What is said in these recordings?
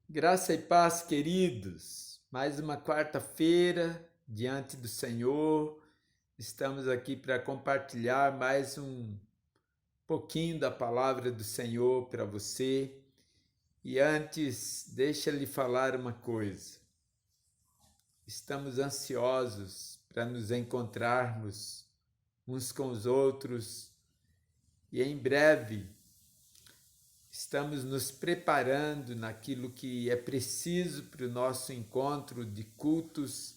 Graça e paz, queridos. Mais uma quarta-feira diante do Senhor. Estamos aqui para compartilhar mais um pouquinho da palavra do Senhor para você. E antes, deixa lhe falar uma coisa. Estamos ansiosos para nos encontrarmos uns com os outros e em breve estamos nos preparando naquilo que é preciso para o nosso encontro de cultos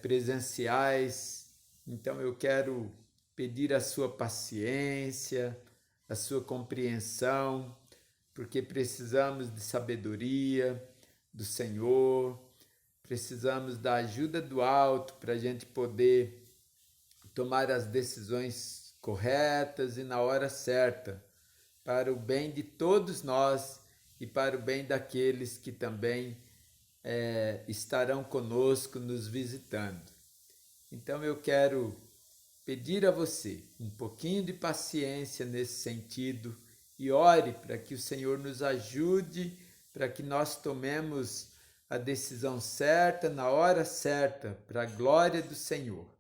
presenciais. Então eu quero pedir a sua paciência, a sua compreensão, porque precisamos de sabedoria do Senhor, precisamos da ajuda do alto para a gente poder tomar as decisões corretas e na hora certa, para o bem de todos nós e para o bem daqueles que também estarão conosco nos visitando. Então eu quero pedir a você um pouquinho de paciência nesse sentido e ore para que o Senhor nos ajude, para que nós tomemos a decisão certa, na hora certa, para a glória do Senhor.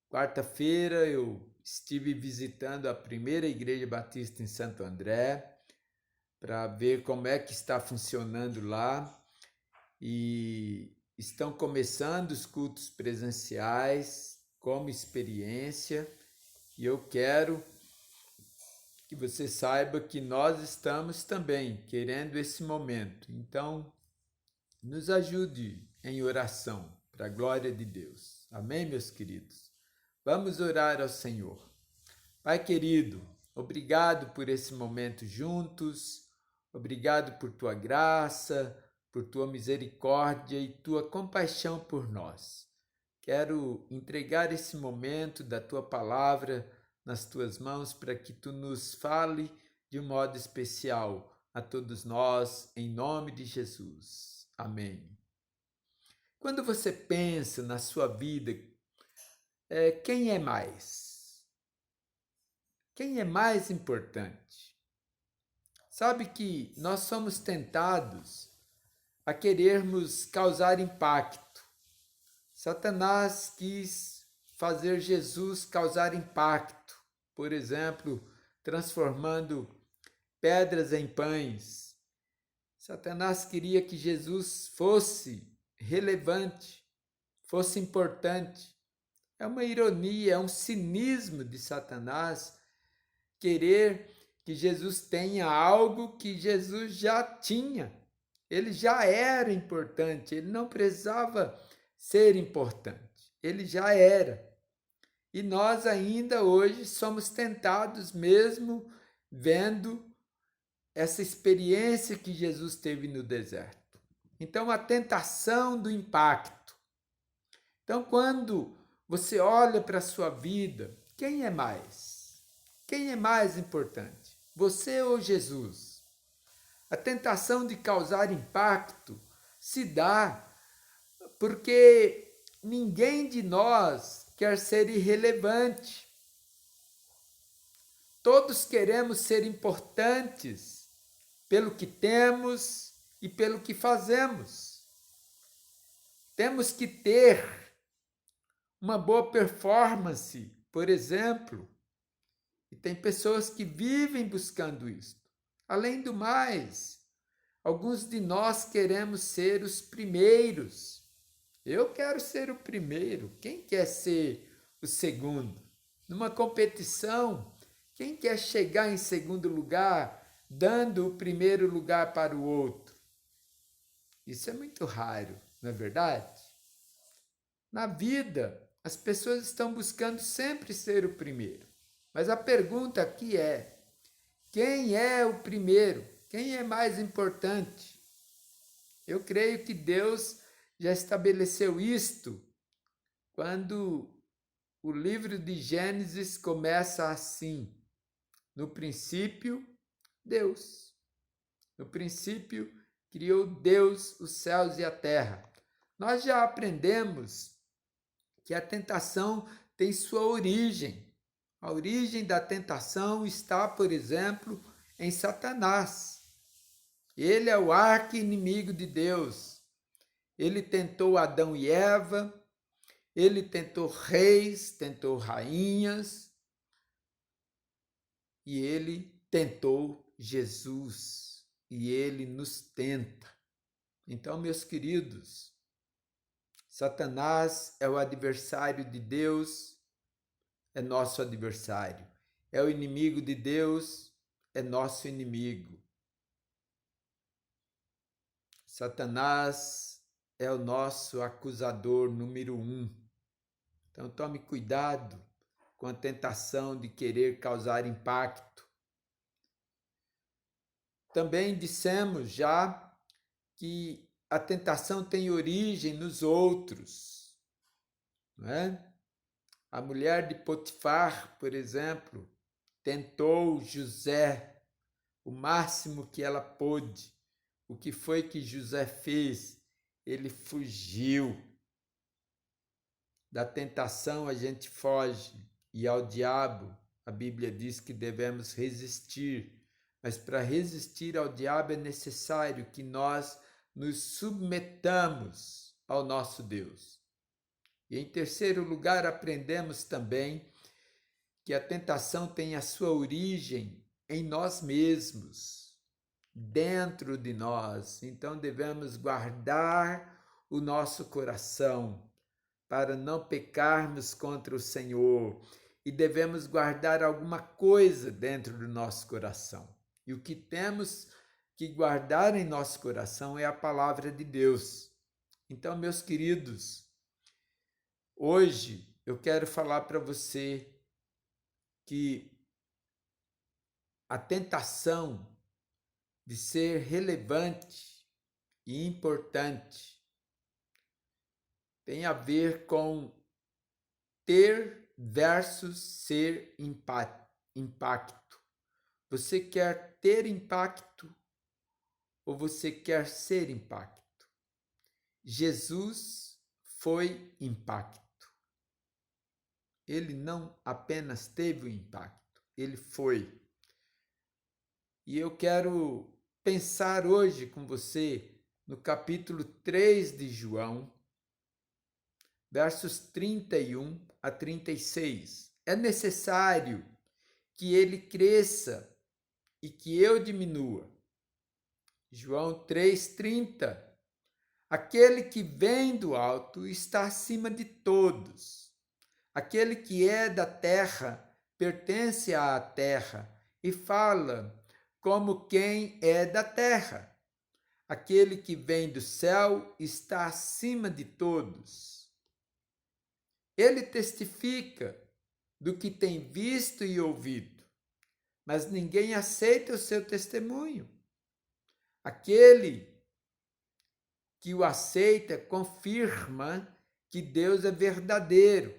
Quarta-feira eu estive visitando a primeira igreja batista em Santo André para ver como é que está funcionando lá e estão começando os cultos presenciais como experiência e eu quero que você saiba que nós estamos também querendo esse momento. Então, nos ajude em oração para a glória de Deus. Amém, meus queridos? Vamos orar ao Senhor. Pai querido, obrigado por esse momento juntos, obrigado por tua graça, por tua misericórdia e tua compaixão por nós. Quero entregar esse momento da tua palavra nas tuas mãos para que tu nos fale de um modo especial a todos nós, em nome de Jesus. Amém. Quando você pensa na sua vida, quem é mais? Quem é mais importante? Sabe que nós somos tentados a querermos causar impacto. Satanás quis fazer Jesus causar impacto, por exemplo, transformando pedras em pães. Satanás queria que Jesus fosse relevante, fosse importante. É uma ironia, é um cinismo de Satanás querer que Jesus tenha algo que Jesus já tinha. Ele já era importante, ele não precisava ser importante, ele já era. E nós ainda hoje somos tentados, mesmo vendo essa experiência que Jesus teve no deserto. Então, a tentação do impacto. Então, quando você olha para a sua vida, quem é mais? Quem é mais importante? Você ou Jesus? A tentação de causar impacto se dá porque ninguém de nós quer ser irrelevante. Todos queremos ser importantes pelo que temos e pelo que fazemos. Temos que ter uma boa performance, por exemplo. E tem pessoas que vivem buscando isso. Além do mais, alguns de nós queremos ser os primeiros. Eu quero ser o primeiro. Quem quer ser o segundo? Numa competição, quem quer chegar em segundo lugar, dando o primeiro lugar para o outro? Isso é muito raro, não é verdade? Na vida, as pessoas estão buscando sempre ser o primeiro. Mas a pergunta aqui é: quem é o primeiro? Quem é mais importante? Eu creio que Deus já estabeleceu isto quando o livro de Gênesis começa assim: no princípio, Deus. No princípio, criou Deus os céus e a terra. Nós já aprendemos que a tentação tem sua origem. A origem da tentação está, por exemplo, em Satanás. Ele é o arqui-inimigo de Deus. Ele tentou Adão e Eva, ele tentou reis, tentou rainhas, e ele tentou Jesus, e ele nos tenta. Então, meus queridos, Satanás é o adversário de Deus, é nosso adversário. É o inimigo de Deus, é nosso inimigo. Satanás é o nosso acusador número 1. Então tome cuidado com a tentação de querer causar impacto. Também dissemos já que a tentação tem origem nos outros, não é? A mulher de Potifar, por exemplo, tentou José o máximo que ela pôde. O que foi que José fez? Ele fugiu. Da tentação a gente foge, e ao diabo a Bíblia diz que devemos resistir. Mas para resistir ao diabo é necessário que nós nos submetamos ao nosso Deus. E em terceiro lugar, aprendemos também que a tentação tem a sua origem em nós mesmos, dentro de nós. Então devemos guardar o nosso coração para não pecarmos contra o Senhor, e devemos guardar alguma coisa dentro do nosso coração. E o que temos que guardar em nosso coração é a palavra de Deus. Então, meus queridos, hoje eu quero falar para você que a tentação de ser relevante e importante tem a ver com ter versus ser impacto. Você quer ter impacto ou você quer ser impacto? Jesus foi impacto. Ele não apenas teve o impacto, ele foi. E eu quero pensar hoje com você no capítulo 3 de João, versos 31 a 36. É necessário que ele cresça e que eu diminua. João 3,30. Aquele que vem do alto está acima de todos. Aquele que é da terra pertence à terra e fala como quem é da terra. Aquele que vem do céu está acima de todos. Ele testifica do que tem visto e ouvido, mas ninguém aceita o seu testemunho. Aquele que o aceita confirma que Deus é verdadeiro,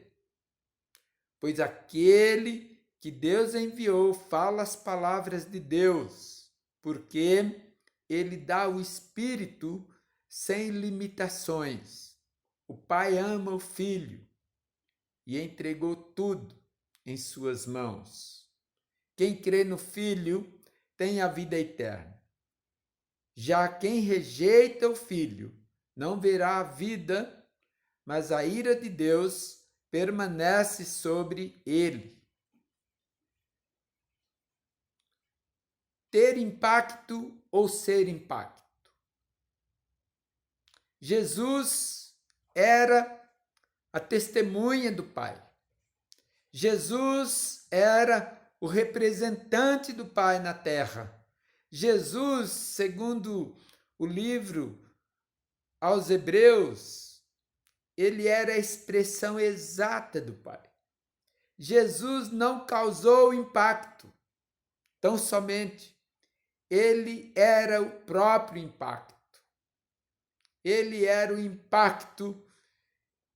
pois aquele que Deus enviou fala as palavras de Deus, porque ele dá o Espírito sem limitações. O Pai ama o Filho e entregou tudo em suas mãos. Quem crê no Filho tem a vida eterna. Já quem rejeita o Filho não verá a vida, mas a ira de Deus permanece sobre ele. Ter impacto ou ser impacto? Jesus era a testemunha do Pai. Jesus era o representante do Pai na terra. Jesus, segundo o livro aos Hebreus, ele era a expressão exata do Pai. Jesus não causou impacto, tão somente. Ele era o próprio impacto. Ele era o impacto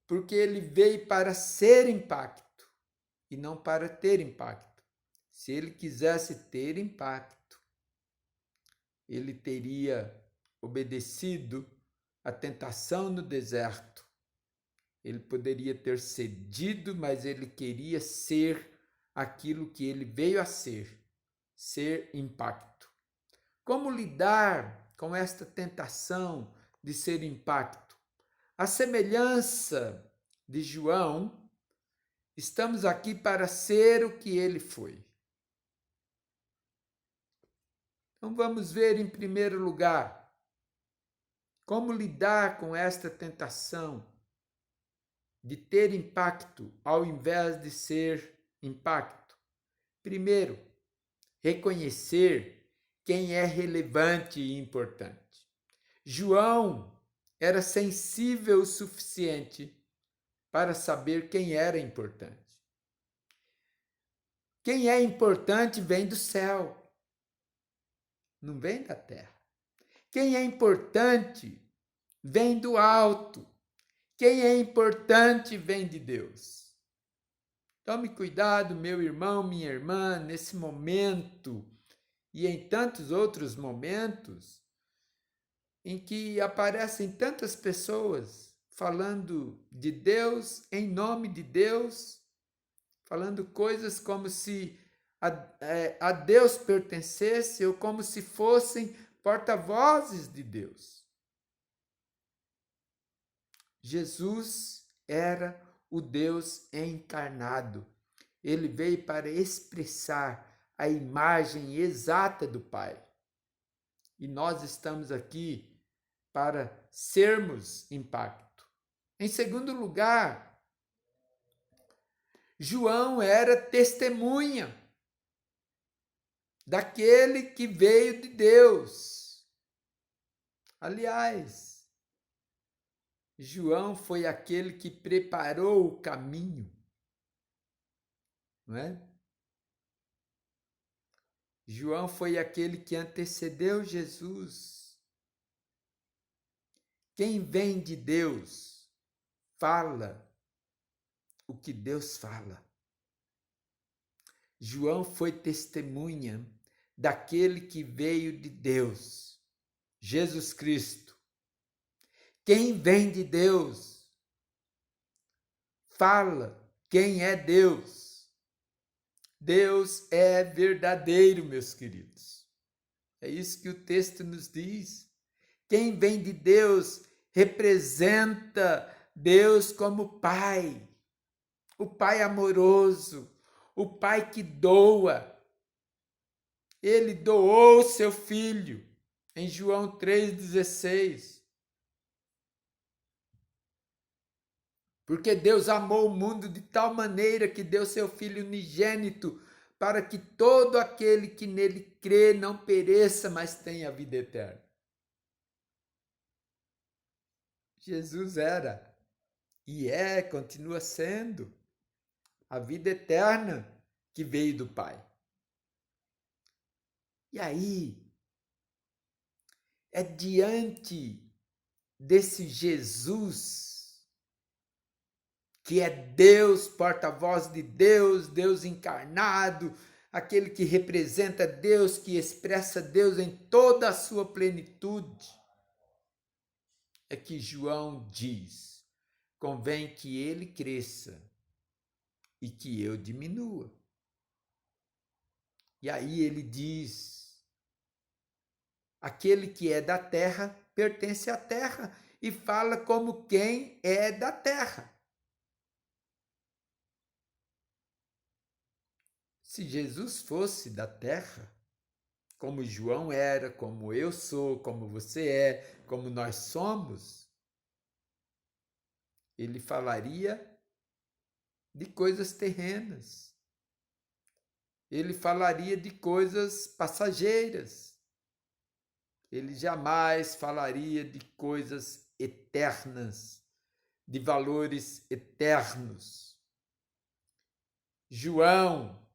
porque ele veio para ser impacto e não para ter impacto. Se ele quisesse ter impacto, ele teria obedecido à tentação no deserto. Ele poderia ter cedido, mas ele queria ser aquilo que ele veio a ser impacto. Como lidar com esta tentação de ser impacto. A semelhança de João, estamos aqui para ser o que ele foi. Então vamos ver em primeiro lugar como lidar com esta tentação de ter impacto ao invés de ser impacto. Primeiro, reconhecer quem é relevante e importante. João era sensível o suficiente para saber quem era importante. Quem é importante vem do céu, não vem da terra. Quem é importante vem do alto. Quem é importante vem de Deus. Tome cuidado, meu irmão, minha irmã, nesse momento e em tantos outros momentos em que aparecem tantas pessoas falando de Deus, em nome de Deus, falando coisas como se a Deus pertencesse ou como se fossem porta-vozes de Deus. Jesus era o Deus encarnado. Ele veio para expressar a imagem exata do Pai. E nós estamos aqui para sermos impacto. Em segundo lugar, João era testemunha daquele que veio de Deus. Aliás, João foi aquele que preparou o caminho, não é? João foi aquele que antecedeu Jesus. Quem vem de Deus fala o que Deus fala. João foi testemunha daquele que veio de Deus, Jesus Cristo. Quem vem de Deus fala quem é Deus. Deus é verdadeiro, meus queridos. É isso que o texto nos diz. Quem vem de Deus representa Deus como Pai, o Pai amoroso, o Pai que doa. Ele doou seu Filho, em João 3,16. Porque Deus amou o mundo de tal maneira que deu seu Filho unigênito, para que todo aquele que nele crê não pereça, mas tenha a vida eterna. Jesus era, e continua sendo, a vida eterna que veio do Pai. E aí, é diante desse Jesus, que é Deus, porta-voz de Deus, Deus encarnado, aquele que representa Deus, que expressa Deus em toda a sua plenitude, é que João diz: convém que ele cresça e que eu diminua. E aí ele diz: aquele que é da terra pertence à terra, e fala como quem é da terra. Se Jesus fosse da terra, como João era, como eu sou, como você é, como nós somos, ele falaria de coisas terrenas. Ele falaria de coisas passageiras. Ele jamais falaria de coisas eternas, de valores eternos. João,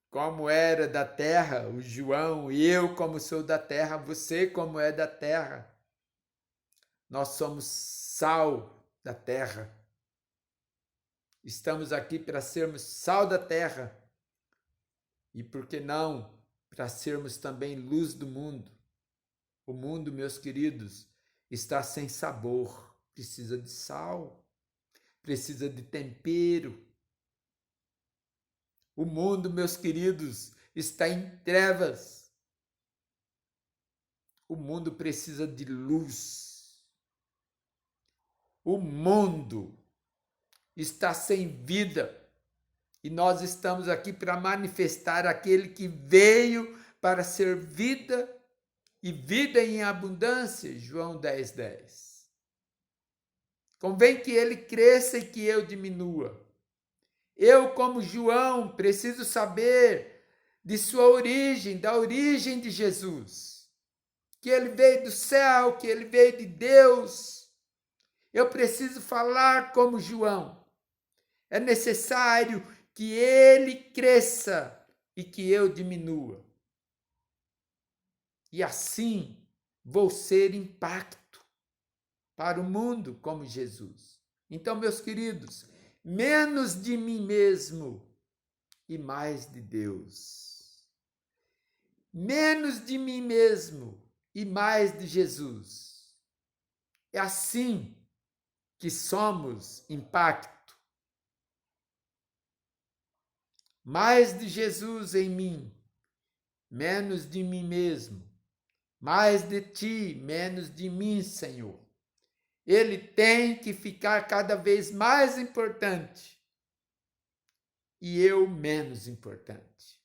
como era da terra, o João, eu como sou da terra, você como é da terra. Nós somos sal da terra. Estamos aqui para sermos sal da terra. E por que não para sermos também luz do mundo? O mundo, meus queridos, está sem sabor, precisa de sal, precisa de tempero. O mundo, meus queridos, está em trevas. O mundo precisa de luz. O mundo está sem vida. E nós estamos aqui para manifestar aquele que veio para ser vida e vida em abundância. João 10:10. Convém que ele cresça e que eu diminua. Eu, como João, preciso saber de sua origem, da origem de Jesus. Que ele veio do céu, que ele veio de Deus. Eu preciso falar como João. É necessário que ele cresça e que eu diminua. E assim vou ser impacto para o mundo como Jesus. Então, meus queridos, menos de mim mesmo e mais de Deus. Menos de mim mesmo e mais de Jesus. É assim que somos impacto. Mais de Jesus em mim, menos de mim mesmo. Mais de ti, menos de mim, Senhor. Ele tem que ficar cada vez mais importante e eu menos importante.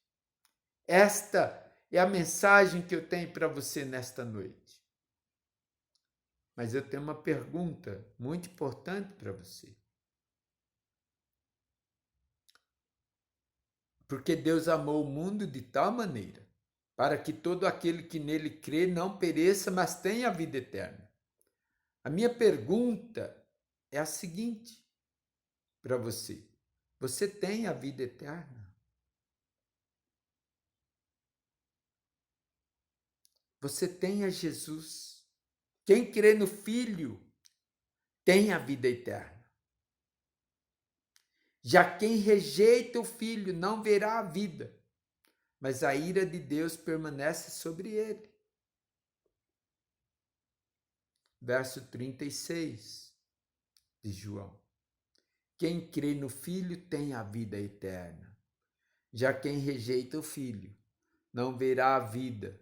Esta é a mensagem que eu tenho para você nesta noite. Mas eu tenho uma pergunta muito importante para você. Porque Deus amou o mundo de tal maneira para que todo aquele que nele crê não pereça, mas tenha a vida eterna. A minha pergunta é a seguinte para você. Você tem a vida eterna? Você tem a Jesus. Quem crê no Filho tem a vida eterna. Já quem rejeita o Filho não verá a vida, mas a ira de Deus permanece sobre ele. Verso 36 de João. Quem crê no Filho tem a vida eterna. Já quem rejeita o Filho não verá a vida,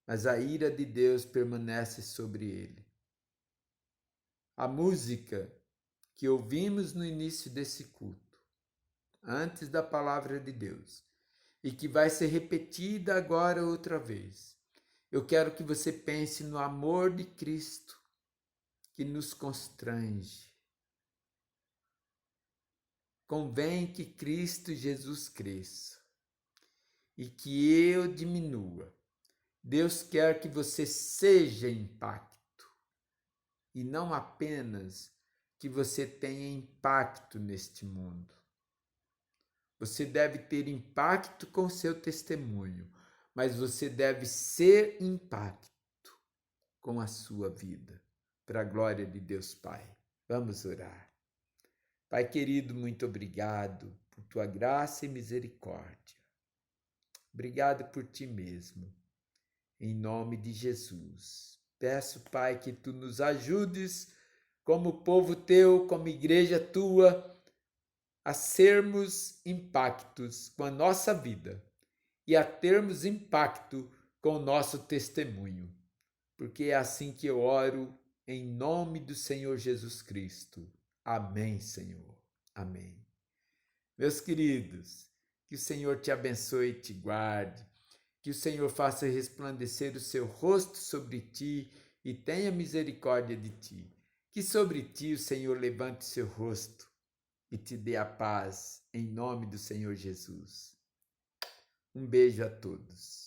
mas a ira de Deus permanece sobre ele. A música que ouvimos no início desse culto, antes da palavra de Deus, e que vai ser repetida agora outra vez. Eu quero que você pense no amor de Cristo que nos constrange. Convém que Cristo Jesus cresça e que eu diminua. Deus quer que você seja impacto e não apenas que você tenha impacto neste mundo. Você deve ter impacto com seu testemunho, mas você deve ser impacto com a sua vida, para a glória de Deus Pai. Vamos orar. Pai querido, muito obrigado por tua graça e misericórdia. Obrigado por ti mesmo. Em nome de Jesus. Peço, Pai, que tu nos ajudes como povo teu, como igreja tua, a sermos impactos com a nossa vida e a termos impacto com o nosso testemunho. Porque é assim que eu oro, em nome do Senhor Jesus Cristo. Amém, Senhor. Amém. Meus queridos, que o Senhor te abençoe e te guarde, que o Senhor faça resplandecer o seu rosto sobre ti e tenha misericórdia de ti. Que sobre ti o Senhor levante o seu rosto e te dê a paz, em nome do Senhor Jesus. Um beijo a todos.